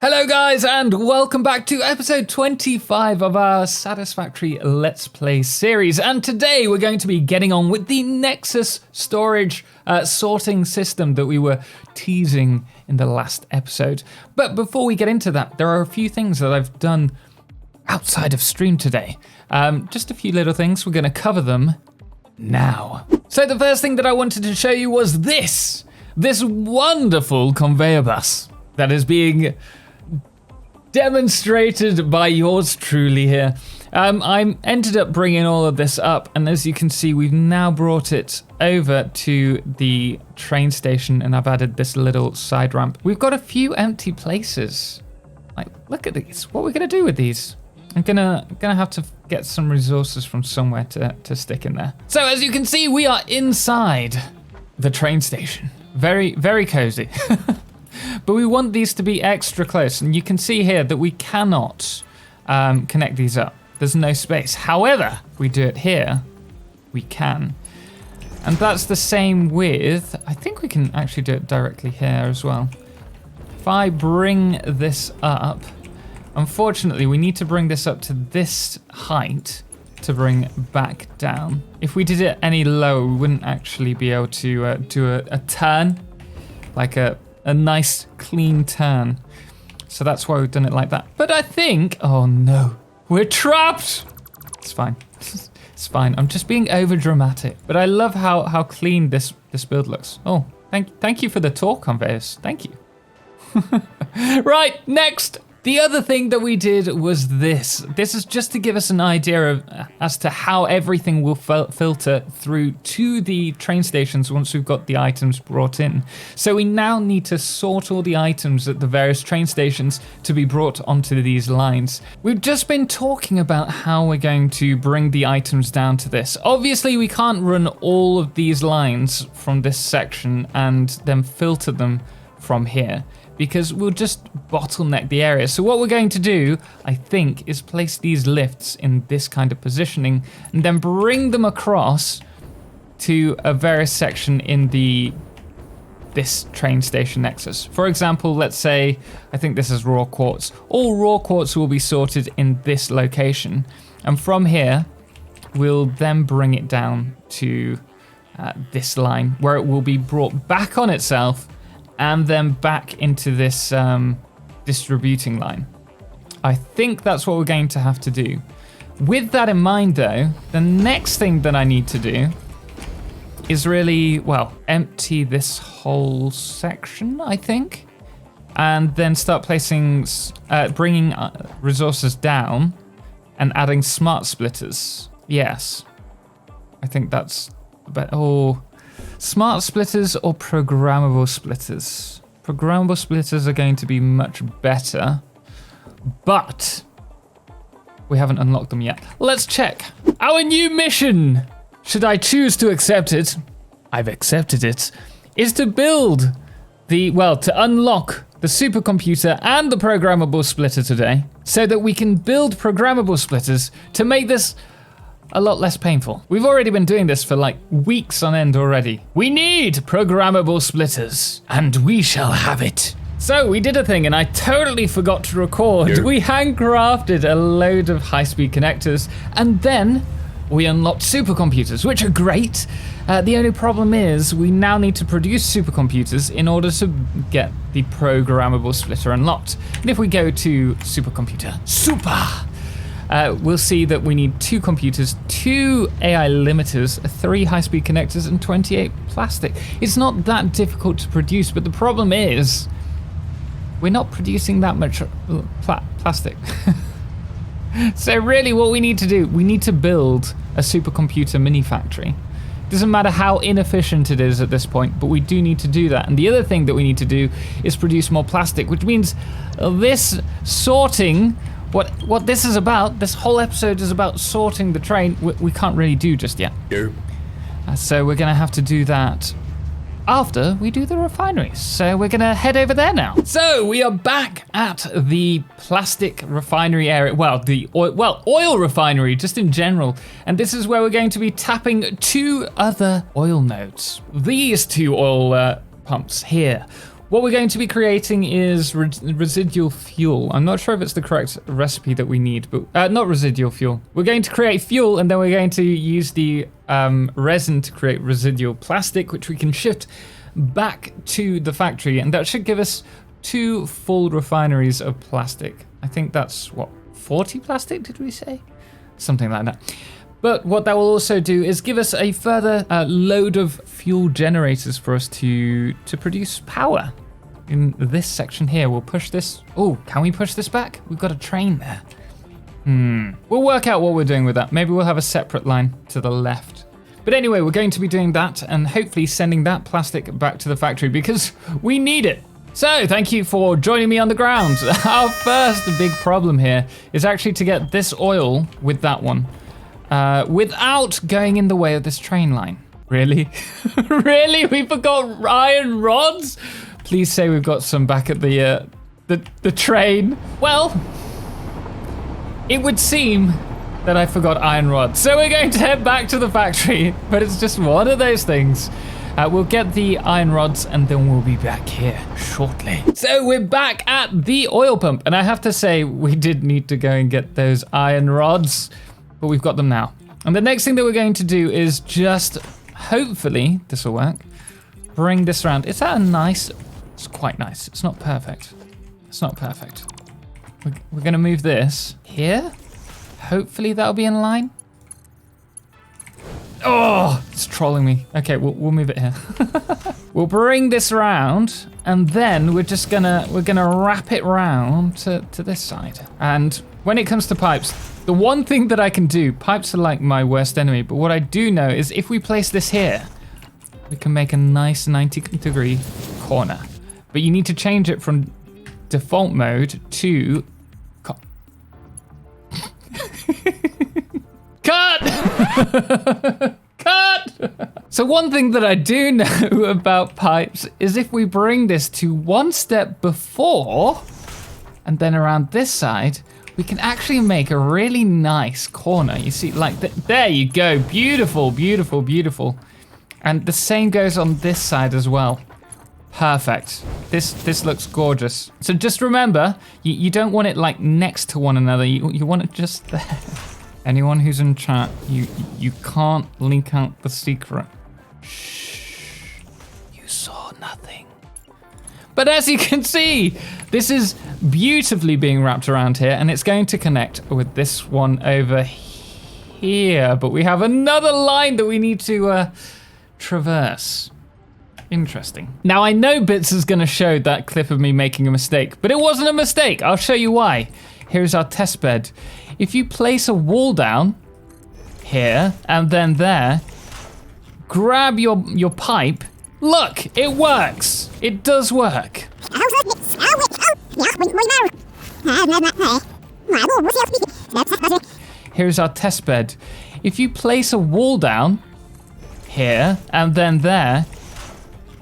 Hello guys and welcome back to episode 25 of our Satisfactory Let's Play series, and today we're going to be getting on with the Nexus storage sorting system that we were teasing in the last episode. But before we get into that, there are a few things that I've done outside of stream today. Just a few little things, we're going to cover them now. So the first thing that I wanted to show you was this wonderful conveyor bus that is being demonstrated by yours truly here. I ended up bringing all of this up, and as you can see, we've now brought it over to the train station, and I've added this little side ramp. We've got a few empty places. Like, look at these. What are we gonna do with these? I'm gonna have to get some resources from somewhere to stick in there. So as you can see, we are inside the train station. Very, very cozy. But we want these to be extra close, and you can see here that we cannot connect these up. There's no space. However, if we do it here, we can. And that's the same with, I think we can actually do it directly here as well. If I bring this up, unfortunately, we need to bring this up to this height to bring back down. If we did it any lower, we wouldn't actually be able to do a turn, like a nice clean turn. So that's why we've done it like that. But I think, oh no, we're trapped. It's fine, it's fine. I'm just being over dramatic. But I love how clean this build looks. Oh, thank you for the tour, conveyors, thank you. Right, next. The other thing that we did was this. This is just to give us an idea of as to how everything will filter through to the train stations once we've got the items brought in. So we now need to sort all the items at the various train stations to be brought onto these lines. We've just been talking about how we're going to bring the items down to this. Obviously, we can't run all of these lines from this section and then filter them from here, because we'll just bottleneck the area. So what we're going to do, I think, is place these lifts in this kind of positioning and then bring them across to a various section in this train station nexus. For example, let's say, I think this is raw quartz. All raw quartz will be sorted in this location. And from here, we'll then bring it down to this line where it will be brought back on itself and then back into this distributing line. I think that's what we're going to have to do. With that in mind though, the next thing that I need to do is really, well, empty this whole section, I think, and then start placing, bringing resources down and adding smart splitters. Yes, I think that's, smart splitters or programmable splitters? Programmable splitters are going to be much better, but we haven't unlocked them yet. Let's check. Our new mission, should I choose to accept it, I've accepted it, is to build to unlock the supercomputer and the programmable splitter today, so that we can build programmable splitters to make this a lot less painful. We've already been doing this for like weeks on end already. We need programmable splitters, and we shall have it. So we did a thing, and I totally forgot to record. Yep. We handcrafted a load of high-speed connectors, and then we unlocked supercomputers, which are great. The only problem is we now need to produce supercomputers in order to get the programmable splitter unlocked. And if we go to supercomputer, we'll see that we need 2 computers, 2 AI limiters, 3 high-speed connectors, and 28 plastic. It's not that difficult to produce, but the problem is we're not producing that much plastic. So really what we need to do, we need to build a supercomputer mini factory. Doesn't matter how inefficient it is at this point, but we do need to do that. And the other thing that we need to do is produce more plastic, which means this sorting, what this is about, this whole episode is about sorting the train, we can't really do just yet. Nope. So we're gonna have to do that after we do the refineries. So we're gonna head over there now. So we are back at the plastic refinery area. Well, the oil refinery, just in general. And this is where we're going to be tapping 2 other oil nodes. These 2 oil pumps here What we're going to be creating is residual fuel. I'm not sure if it's the correct recipe that we need, but not residual fuel. We're going to create fuel, and then we're going to use the resin to create residual plastic, which we can shift back to the factory, and that should give us 2 full refineries of plastic. I think that's, what, 40 plastic, did we say? Something like that. But what that will also do is give us a further load of fuel generators for us to produce power. In this section here, we'll push this. Oh, can we push this back? We've got a train there. We'll work out what we're doing with that. Maybe we'll have a separate line to the left. But anyway, we're going to be doing that and hopefully sending that plastic back to the factory because we need it. So thank you for joining me on the ground. Our first big problem here is actually to get this oil with that one without going in the way of this train line. Really? Really? We forgot iron rods? Please say we've got some back at the train. Well, it would seem that I forgot iron rods. So we're going to head back to the factory, but it's just one of those things. We'll get the iron rods and then we'll be back here shortly. So we're back at the oil pump, and I have to say we did need to go and get those iron rods, but we've got them now. And the next thing that we're going to do is just, hopefully this will work, bring this around. Is that a nice, it's quite nice. It's not perfect. It's not perfect. We're gonna move this here. Hopefully that'll be in line. Oh, it's trolling me. Okay, we'll move it here. We'll bring this around, and then we're gonna wrap it round to this side. And when it comes to pipes, the one thing that I can do, pipes are like my worst enemy, but what I do know is if we place this here, we can make a nice 90-degree corner. But you need to change it from default mode to Cut! Cut! So one thing that I do know about pipes is if we bring this to one step before and then around this side, we can actually make a really nice corner. You see, like, there you go. Beautiful, beautiful, beautiful. And the same goes on this side as well. Perfect. This looks gorgeous. So just remember, you don't want it like next to one another. You want it just there. Anyone who's in chat, you can't link out the secret. Shh. You saw nothing. But as you can see, this is beautifully being wrapped around here, and it's going to connect with this one over here. But we have another line that we need to traverse. Interesting. Now I know Bits is gonna show that clip of me making a mistake, but it wasn't a mistake. I'll show you why. Here's our test bed. If you place a wall down here and then there, grab your pipe. Look, it works. It does work. Here's our test bed. If you place a wall down here and then there,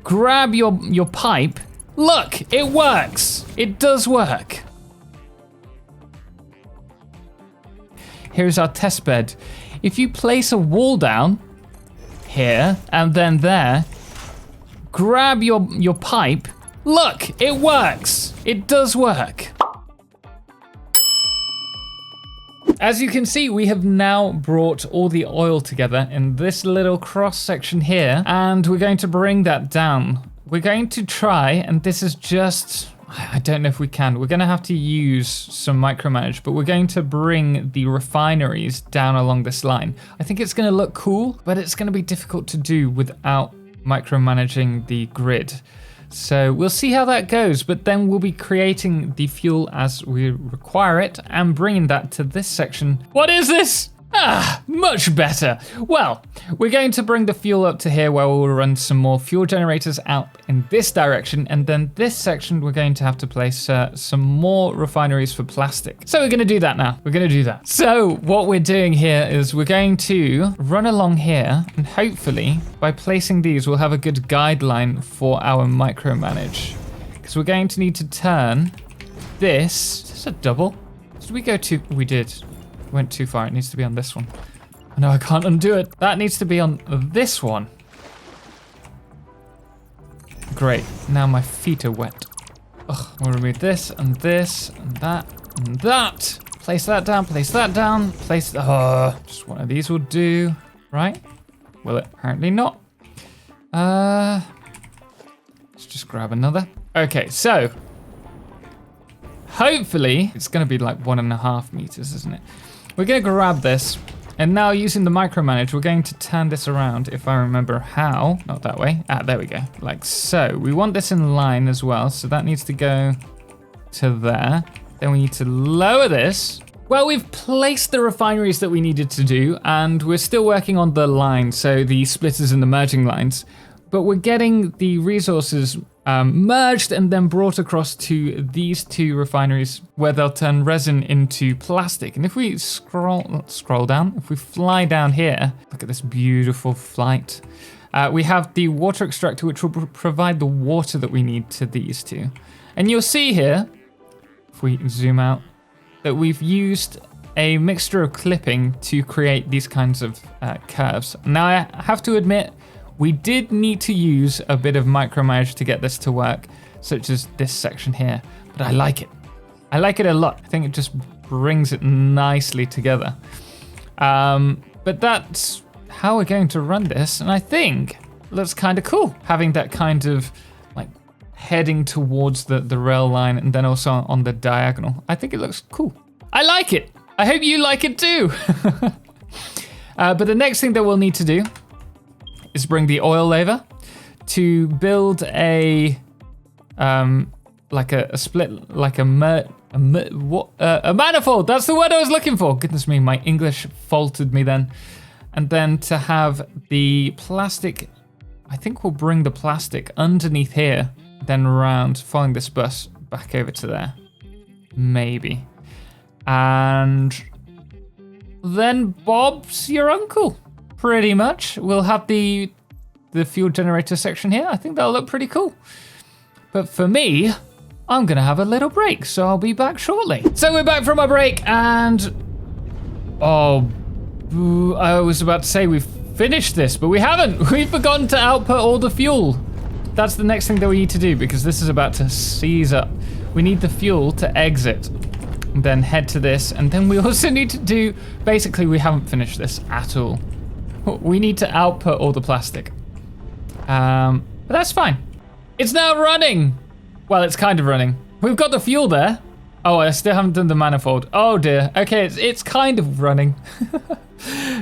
grab your pipe. Look, it works. It does work. Here's our test bed. If you place a wall down here and then there, grab your pipe. Look, it works. It does work. As you can see, we have now brought all the oil together in this little cross section here, and we're going to bring that down. We're going to try, and this is just, I don't know if we can. We're gonna have to use some micromanage, but we're going to bring the refineries down along this line. I think it's gonna look cool, but it's gonna be difficult to do without micromanaging the grid. So we'll see how that goes, but then we'll be creating the fuel as we require it and bringing that to this section. What is this? Ah, much better. Well, we're going to bring the fuel up to here where we'll run some more fuel generators out in this direction, and then this section we're going to have to place some more refineries for plastic. So we're gonna do that now. We're gonna do that. So what we're doing here is we're going to run along here, and hopefully by placing these we'll have a good guideline for our micromanage. Because we're going to need to turn this. Is this a double? Did we go too? We did. Went too far. It needs to be on this one. No, I can't undo it. That needs to be on this one. great. Now my feet are wet. Ugh, we'll remove this and this and that and that. Place that down, place that down, place... just one of these will do, right? Will it? Apparently not. Let's just grab another. Okay, so... hopefully, it's going to be like 1.5 meters, isn't it? We're going to grab this, and now using the micromanage, we're going to turn this around, if I remember how. Not that way. Ah, there we go. Like so. We want this in line as well, so that needs to go to there. Then we need to lower this. Well, we've placed the refineries that we needed to do, and we're still working on the line, so the splitters and the merging lines. But we're getting the resources merged and then brought across to these 2 refineries where they'll turn resin into plastic. And if we scroll down, if we fly down here, look at this beautiful flight. We have the water extractor, which will provide the water that we need to these 2. And you'll see here, if we zoom out, that we've used a mixture of clipping to create these kinds of curves. Now I have to admit, we did need to use a bit of micromanage to get this to work, such as this section here, but I like it. I like it a lot. I think it just brings it nicely together. But that's how we're going to run this, and I think it looks kind of cool, having that kind of like heading towards the rail line and then also on the diagonal. I think it looks cool. I like it. I hope you like it too. But the next thing that we'll need to do is bring the oil lever to build a like a split, like a manifold. That's the word I was looking for. Goodness me, my English faltered me then. And then to have the plastic, I think we'll bring the plastic underneath here, then around, following this bus back over to there, maybe. And then Bob's your uncle. Pretty much. We'll have the fuel generator section here. I think that'll look pretty cool. But for me, I'm gonna have a little break, so I'll be back shortly. So we're back from our break, and I was about to say we've finished this, but we haven't. We've forgotten to output all the fuel. That's the next thing that we need to do, because this is about to seize up. We need the fuel to exit, and then head to this, and then we also need to do, basically we haven't finished this at all. We need to output all the plastic. But that's fine. It's now running. Well, it's kind of running. We've got the fuel there. Oh, I still haven't done the manifold. Oh dear. Okay, it's kind of running.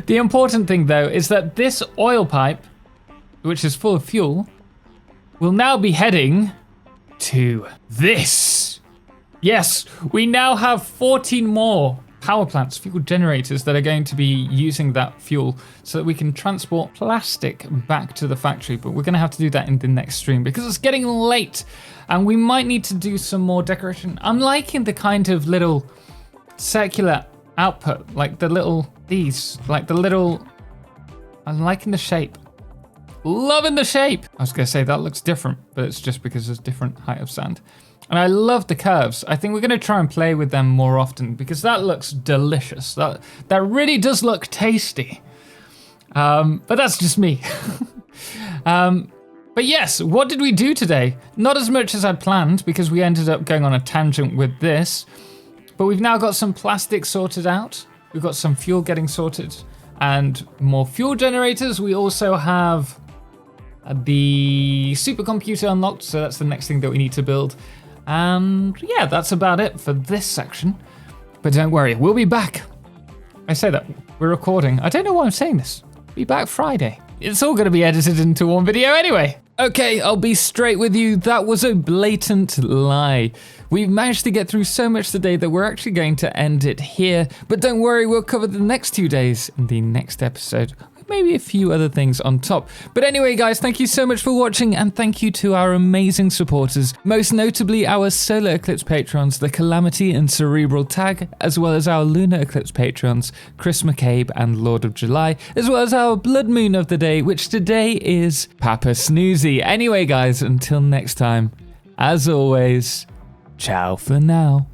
The important thing though is that this oil pipe, which is full of fuel, will now be heading to this. Yes, we now have 14 more power plants, fuel generators that are going to be using that fuel so that we can transport plastic back to the factory. But we're going to have to do that in the next stream because it's getting late and we might need to do some more decoration. I'm liking the kind of little circular output, like the little, I'm liking the shape. Loving the shape. I was going to say that looks different, but it's just because there's different height of sand. And I love the curves. I think we're going to try and play with them more often because that looks delicious. That really does look tasty. But that's just me. But yes, what did we do today? Not as much as I'd planned because we ended up going on a tangent with this. But we've now got some plastic sorted out. We've got some fuel getting sorted and more fuel generators. We also have the supercomputer unlocked. So that's the next thing that we need to build. And yeah, that's about it for this section. But don't worry, we'll be back. I say that, we're recording. I don't know why I'm saying this. Be back Friday. It's all going to be edited into one video anyway. Okay, I'll be straight with you. That was a blatant lie. We've managed to get through so much today that we're actually going to end it here. But don't worry, we'll cover the next 2 days in the next episode. Maybe a few other things on top. But anyway, guys, thank you so much for watching, and thank you to our amazing supporters, most notably our Solar Eclipse patrons, the Calamity and Cerebral Tag, as well as our Lunar Eclipse patrons, Chris McCabe and Lord of July, as well as our Blood Moon of the day, which today is Papa Snoozy. Anyway, guys, until next time, as always, ciao for now.